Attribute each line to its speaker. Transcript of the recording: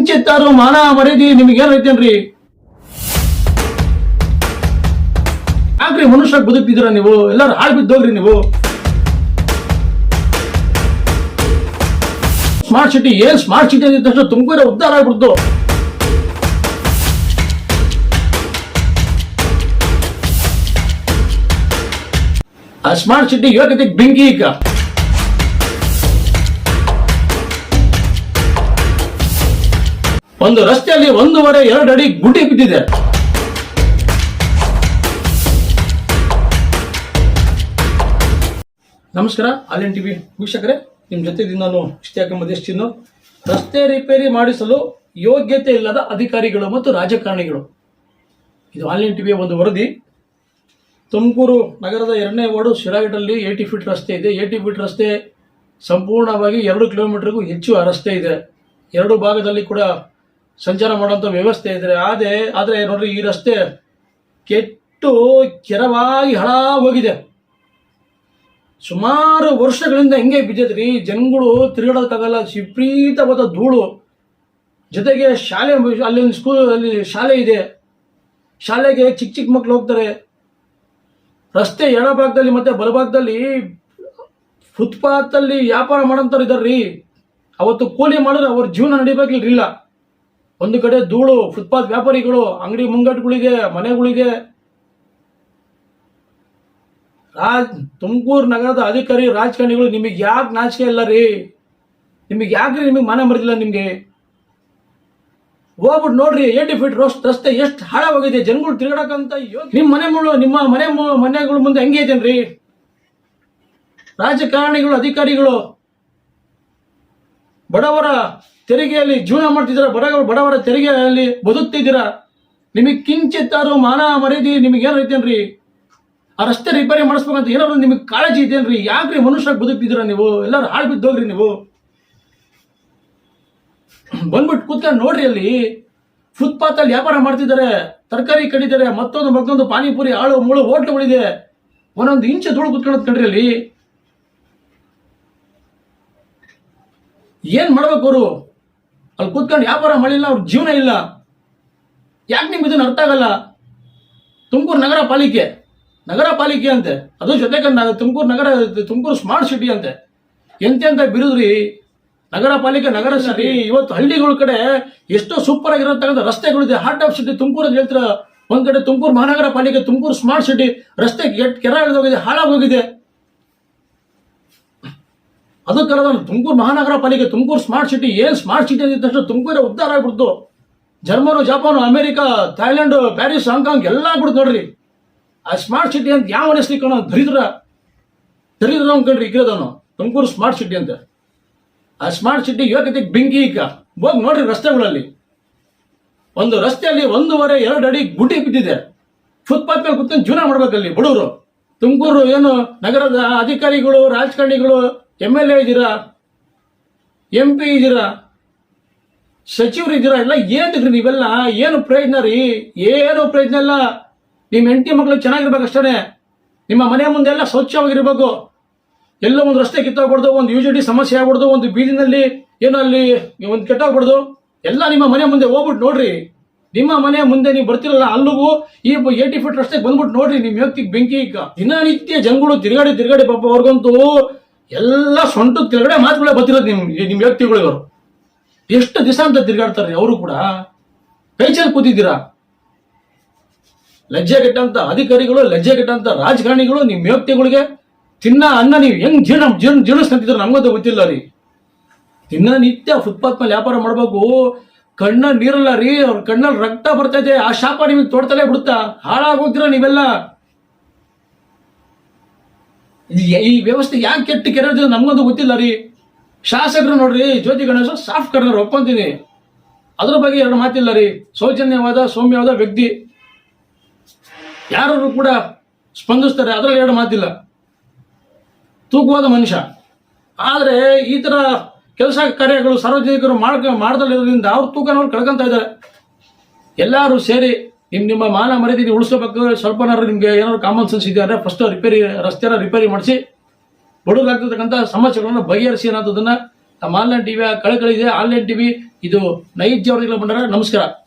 Speaker 1: ಕಿಂಚಿತ್ತಾರು ಮಾನ ಮರ್ಯಾದೆ ನಿಮ್ಗೆ ಏನೈತೇನ್ರಿ? ಯಾಕ್ರಿ ಮನುಷ್ಯ ಬದುಕ್ತಿದ್ದೀರಾ ನೀವು? ಎಲ್ಲಾರು ಹಾಳು ಬಿದ್ದೋಗ್ರಿ ನೀವು. ಸ್ಮಾರ್ಟ್ ಸಿಟಿ ಏನ್ ಸ್ಮಾರ್ಟ್ ಸಿಟಿ ಅಂದ ತಕ್ಷಣ ತುಮಕೂರು ಉದ್ಧಾರ ಆಗ್ಬಿಡ್ತು. ಆ ಸ್ಮಾರ್ಟ್ ಸಿಟಿ ಯೋಗ್ಯತೆ ಬೆಂಕಿ. ಈಗ ಒಂದು ರಸ್ತೆಯಲ್ಲಿ 1.5-2 ಅಡಿ ಗುಡ್ಡೆ ಬಿದ್ದಿದೆ. ನಮಸ್ಕಾರ, ಆಲ್ ಟಿವಿ ವೀಕ್ಷಕರೇ, ನಿಮ್ಮ ಜೊತೆಗೆ ನಾನು ಮದೇಶ್ಚಿನ್ನು. ರಸ್ತೆ ರಿಪೇರಿ ಮಾಡಿಸಲು ಯೋಗ್ಯತೆ ಇಲ್ಲದ ಅಧಿಕಾರಿಗಳು ಮತ್ತು ರಾಜಕಾರಣಿಗಳು. ಇದು ಆಲ್ ಟಿವಿಯ ಒಂದು ವರದಿ. ತುಮಕೂರು ನಗರದ 2ನೇ ವಾರ್ಡು ಶಿರಾಘಟ್ಟಲ್ಲಿ 80 ಫೀಟ್ ರಸ್ತೆ ಇದೆ. 80 ಫೀಟ್ ರಸ್ತೆ ಸಂಪೂರ್ಣವಾಗಿ 2 ಕಿಲೋಮೀಟರ್ಗೂ ಹೆಚ್ಚು ಆ ರಸ್ತೆ ಇದೆ. 2 ಭಾಗದಲ್ಲಿ ಕೂಡ ಸಂಚಾರ ಮಾಡುವಂಥ ವ್ಯವಸ್ಥೆ ಇದೆ. ಆದರೆ ನೋಡ್ರಿ, ಈ ರಸ್ತೆ ಕೆಟ್ಟು ಕೆರವಾಗಿ ಹೋಗಿದೆ. ಸುಮಾರು ವರ್ಷಗಳಿಂದ ಹಿಂಗೆ ಬಿದ್ದೈತ್ರಿ. ಜನಗಳು ತಿರುಗಾಡೋಕ್ಕಾಗಲ್ಲ, ವಿಪರೀತವಾದ ಧೂಳು. ಜೊತೆಗೆ ಅಲ್ಲಿ ಶಾಲೆ ಇದೆ. ಶಾಲೆಗೆ ಚಿಕ್ಕ ಮಕ್ಕಳು ಹೋಗ್ತಾರೆ. ರಸ್ತೆ ಎಡಭಾಗದಲ್ಲಿ ಮತ್ತೆ ಬಲಭಾಗದಲ್ಲಿ ಫುಟ್ಪಾತ್ ಅಲ್ಲಿ ವ್ಯಾಪಾರ ಮಾಡೋಂಥವ್ರು ಇದಾರ್ರಿ. ಅವತ್ತು ಕೂಲಿ ಮಾಡಿದ್ರೆ ಅವ್ರ ಜೀವನ ನಡಿಬೇಕಿಲ್ಲ. ಒಂದು ಕಡೆ ಧೂಳು, ಫುಟ್ಪಾತ್ ವ್ಯಾಪಾರಿಗಳು, ಅಂಗಡಿ ಮುಂಗಟ್ಟುಗಳಿದೆ, ಮನೆಗಳಿದೆ. ತುಮಕೂರು ನಗರದ ಅಧಿಕಾರಿ ರಾಜಕಾರಣಿಗಳು, ನಿಮಗೆ ಯಾಕೆ ನಾಚಿಕೆ ಇಲ್ಲ ರೀ? ನಿಮಗೆ ಮನೆ ಮರೆದಿಲ್ಲ? ನಿಮ್ಗೆ ಹೋಗ್ಬಿಟ್ಟು ನೋಡ್ರಿ, 80 ಫೀಟ್ ರಸ್ತೆ ಎಷ್ಟು ಹಾಳಾಗೋಗಿದೆ. ಜನಗಳು ತಿರುಗಾಡಕಂತ ನಿಮ್ಮ ಮನೆಗಳ ಮುಂದೆ ಹೆಂಗೆ ಐತೇನ್ರಿ? ರಾಜಕಾರಣಿಗಳು, ಅಧಿಕಾರಿಗಳು ಬಡವರ ತೆರಿಗೆಯಲ್ಲಿ ಜೀವನ ಮಾಡ್ತಿದ್ದೀರಾ, ಬಡವರ ತೆರಿಗೆಯಲ್ಲಿ ಬದುಕ್ತಿದ್ದೀರಾ. ನಿಮಗೆ ಕಿಂಚಿತ್ತಾರು ಮಾನ ಮರ್ಯಾದೆ ನಿಮಗೆ ಏನೈತೇನ್ರಿ? ಆ ರಸ್ತೆ ರಿಪೇರಿ ಮಾಡಿಸ್ಬೇಕಂತ ಏನಾದ್ರು ನಿಮಗೆ ಕಾಳಜಿ ಇದೆಯೇನ್ರಿ? ಯಾಕ್ರಿ ಮನುಷ್ಯ ಬದುಕ್ತಿದ್ದೀರಾ ನೀವು? ಎಲ್ಲರೂ ಹಾಳು ಬಿದ್ದೋಗ್ರಿ ನೀವು. ಬಂದ್ಬಿಟ್ಟು ಕೂತ್ಕೊಂಡು ನೋಡ್ರಿ, ಅಲ್ಲಿ ಫುಟ್ಪಾತ್ ಅಲ್ಲಿ ವ್ಯಾಪಾರ ಮಾಡ್ತಿದ್ದಾರೆ, ತರಕಾರಿ ಕಡಿದ್ದಾರೆ, ಮತ್ತೊಂದು ಪಾನಿಪುರಿ ಆಳು ಮುಳು ಹೋಟ್ಲುಗಳಿದೆ. ಒಂದೊಂದು ಇಂಚು ಧೂಳು ಕೂತ್ಕೊಳ್ಳೋದು ಕಣ್ರಿ. ಅಲ್ಲಿ ಏನ್ ಮಾಡ್ಬೇಕು ಅವರು? ಅಲ್ಲಿ ಕೂತ್ಕೊಂಡು ವ್ಯಾಪಾರ ಮಾಡಿಲ್ಲ, ಅವ್ರ ಜೀವನ ಇಲ್ಲ. ಯಾಕೆ ನಿಮ್ಗೆ ಇದನ್ನ ಅರ್ಥ ಆಗಲ್ಲ? ತುಮಕೂರು ನಗರ ಪಾಲಿಕೆ ಅಂತೆ, ಅದು ಜೊತೆಗೆ ತುಮಕೂರು ಸ್ಮಾರ್ಟ್ ಸಿಟಿ ಅಂತೆ. ಎಂತೆಂತ ಬಿರುದ್ರಿ ನಗರ ಪಾಲಿಕೆ, ನಗರ ಸಿಟಿ. ಇವತ್ತು ಹಳ್ಳಿಗಳ ಕಡೆ ಎಷ್ಟೋ ಸೂಪರ್ ಆಗಿರತಕ್ಕಂಥ ರಸ್ತೆಗಳಿದೆ. ಹಾರ್ಟ್ ಆಫ್ ಸಿಟಿ ತುಮಕೂರು ಅಂತ ಹೇಳ್ತೀರ. ಒಂದ್ ಕಡೆ ತುಮಕೂರು ಮಹಾನಗರ ಪಾಲಿಕೆ, ತುಮಕೂರು ಸ್ಮಾರ್ಟ್ ಸಿಟಿ. ರಸ್ತೆ ಕೆರ ಹೋಗಿದೆ, ಹಾಳಾಗೋಗಿದೆ. ಅದು ಕರೆದ ತುಮಕೂರು ಮಹಾನಗರ ಪಾಲಿಕೆ, ತುಮಕೂರು ಸ್ಮಾರ್ಟ್ ಸಿಟಿ. ಏನ್ ಸ್ಮಾರ್ಟ್ ಸಿಟಿ ಅಂದ ತಕ್ಷಣ ತುಮಕೂರೇ ಉದ್ಧಾರ ಆಗ್ಬಿಡ್ತು. Germany, Japan, America, Thailand, Paris, Hong Kong ಎಲ್ಲ ಆಗ್ಬಿಡ್ತು ನೋಡ್ರಿ. ಆ ಸ್ಮಾರ್ಟ್ ಸಿಟಿ ಅಂತ ಯಾವ ಅನಿಸ್ಲಿಕ್ಕೆ ದರಿದ್ರ ಕಣ್ರಿ ಇಕ್ಕಿರೋದವನು ತುಮಕೂರು ಸ್ಮಾರ್ಟ್ ಸಿಟಿ ಅಂತ. ಆ ಸ್ಮಾರ್ಟ್ ಸಿಟಿ ಯೋಗ್ಯತೆ ಬೆಂಕಿ. ಈಗ ಹೋಗಿ ನೋಡ್ರಿ ರಸ್ತೆಗಳಲ್ಲಿ. ಒಂದು ರಸ್ತೆಯಲ್ಲಿ 1.5-2 ಅಡಿ ಗುಡ್ಡೆ ಬಿದ್ದಿದೆ. ಫುಟ್ಪಾತ್ ಮೇಲೆ ಕುತ್ಕೊಂಡು ಜೀವನ ಮಾಡ್ಬೇಕಲ್ಲಿ ಬಡವರು. ತುಮಕೂರು ಏನು ನಗರದ ಅಧಿಕಾರಿಗಳು, ರಾಜಕಾರಣಿಗಳು, MLA ಇದ್ದೀರಾ, MP ಇದ್ದೀರಾ, ಸಚಿವರು ಇದ್ದೀರಾ, ಎಲ್ಲ ಏನಿದ್ರಿ ನೀವೆಲ್ಲ? ಏನು ಪ್ರಯೋಜನ ರೀ? ಏನು ಪ್ರಯೋಜನ ಇಲ್ಲ. ನಿಮ್ಮ ಹೆಂಡತಿ ಮಕ್ಳು ಚೆನ್ನಾಗಿರ್ಬೇಕು ಅಷ್ಟೇ. ನಿಮ್ಮ ಮನೆ ಮುಂದೆ ಎಲ್ಲ ಸ್ವಚ್ಛವಾಗಿರ್ಬೇಕು. ಎಲ್ಲೋ ಒಂದು ರಸ್ತೆ ಕಿತ್ತೋಗ್ಬಾರ್ದು, ಒಂದು UGD ಸಮಸ್ಯೆ ಆಗ್ಬಾರ್ದು, ಒಂದು ಬೀದಿನಲ್ಲಿ ಏನೋ ಅಲ್ಲಿ ಒಂದು ಕೆಟ್ಟೋಗ್ಬಾರ್ದು. ಎಲ್ಲ ನಿಮ್ಮ ಮನೆ ಮುಂದೆ ಹೋಗ್ಬಿಟ್ಟು ನೋಡ್ರಿ. ನಿಮ್ಮ ಮನೆ ಮುಂದೆ ನೀವು ಬರ್ತಿರಲ್ಲ, ಅಲ್ಲಿಗೂ ಈ 80 ಫೀಟ್ ರಸ್ತೆಗೆ ಬಂದ್ಬಿಟ್ಟು ನೋಡ್ರಿ. ನಿಮ್ ವ್ಯಕ್ತಿಗೆ ಬೆಂಕಿ. ಈಗ ದಿನನಿತ್ಯ ಜನಗಳು ತಿರುಗಾಡಿ ಪಾಪ ಅವ್ರಿಗಂತೂ ಎಲ್ಲ ಸೊಂಟು ತಿರುಗಡೆ ಮಾತುಗಳೇ ಬರ್ತಿರೋದು ನಿಮ್ ವ್ಯಕ್ತಿಗಳು. ಎಷ್ಟು ದಿವಸ ಅಂತ ತಿರುಗಾಡ್ತಾರೆ ಅವರು ಕೂಡ. ಕೈಚಲ್ ಕೂತಿದ್ದೀರಾ. ಲಜ್ಜೆಗೆಟ್ಟಂತ ಅಧಿಕಾರಿಗಳು, ಲಜ್ಜೆಗೆಟ್ಟಂತ ರಾಜಕಾರಣಿಗಳು, ನಿಮ್ ವ್ಯಕ್ತಿಗಳಿಗೆ ತಿನ್ನ ಅನ್ನ ನೀವು ಹೆಂಗ್ ಜೀರ್ಣಿಸ್ತಿದ್ರು ನಮ್ಗಂತೂ ಗೊತ್ತಿಲ್ಲ ರೀ. ದಿನನಿತ್ಯ ಫುಟ್ಪಾತ್ ಮೇಲೆ ವ್ಯಾಪಾರ ಮಾಡ್ಬೇಕು. ಕಣ್ಣ ನೀರಲ್ಲ ರೀ, ಅವ್ರ ಕಣ್ಣಲ್ಲಿ ರಕ್ತ ಬರ್ತಾ ಇದೆ. ಆ ಶಾಪ ನಿಮಗೆ ತೋಡ್ತಲೇ ಬಿಡುತ್ತಾ? ಹಾಳಾಗೋಗ್ತೀರ ನೀವೆಲ್ಲ. ಈ ವ್ಯವಸ್ಥೆ ಯಾಕೆ ಕೆಟ್ಟ ಕೆರೆದ ನಮ್ಗಂತೂ ಗೊತ್ತಿಲ್ಲ ರೀ. ಶಾಸಕರು ನೋಡ್ರಿ, ಜ್ಯೋತಿ ಗಣೇಶ ಸಾಫ್ಟ್ ಕಾರ್ನರ್ ಒಪ್ಕೊಂತೀನಿ, ಅದ್ರ ಬಗ್ಗೆ 2 ಮಾತಿಲ್ಲ ರೀ. ಸೌಮ್ಯವಾದ ವ್ಯಕ್ತಿ, ಯಾರು ಕೂಡ ಸ್ಪಂದಿಸ್ತಾರೆ, ಅದ್ರಲ್ಲಿ 2 ಮಾತಿಲ್ಲ. ತೂಕವಾದ ಮನುಷ್ಯ. ಆದ್ರೆ ಈ ತರ ಕೆಲಸ ಕಾರ್ಯಗಳು ಸಾರ್ವಜನಿಕರು ಮಾಡ್ದಲ್ಲಿರೋದ್ರಿಂದ ಅವ್ರ ತೂಕನವ್ರು ಕಳ್ಕೊಂತ ಇದ್ದಾರೆ. ಎಲ್ಲರೂ ಸೇರಿ ನಿಮ್ಮ ಮಾನ ಮರ್ಯಾದೆ ಉಳಿಸಬೇಕು. ಸ್ವಲ್ಪನಾರು ನಿಮ್ಗೆ ಏನಾದ್ರು ಕಾಮನ್ ಸೆನ್ಸ್ ಇದೆ ಅಂದ್ರೆ ಫಸ್ಟ್ ರಸ್ತೆನ ರಿಪೇರಿ ಮಾಡಿಸಿ ಬಡವರಾಗ್ತಿರ್ತಕ್ಕಂಥ ಸಮಸ್ಯೆಗಳನ್ನ ಬಗೆಹರಿಸಿ ಅನ್ನೋದನ್ನ ನಮ್ಮ ಆನ್ಲೈನ್ ಟಿವಿ ಕಳಕಳಿದೆ. ಆನ್ಲೈನ್ ಟಿವಿ ಇದು ನೈಜ ಅವರಿಗೆಲ್ಲ ಬಂದರೆ ನಮಸ್ಕಾರ.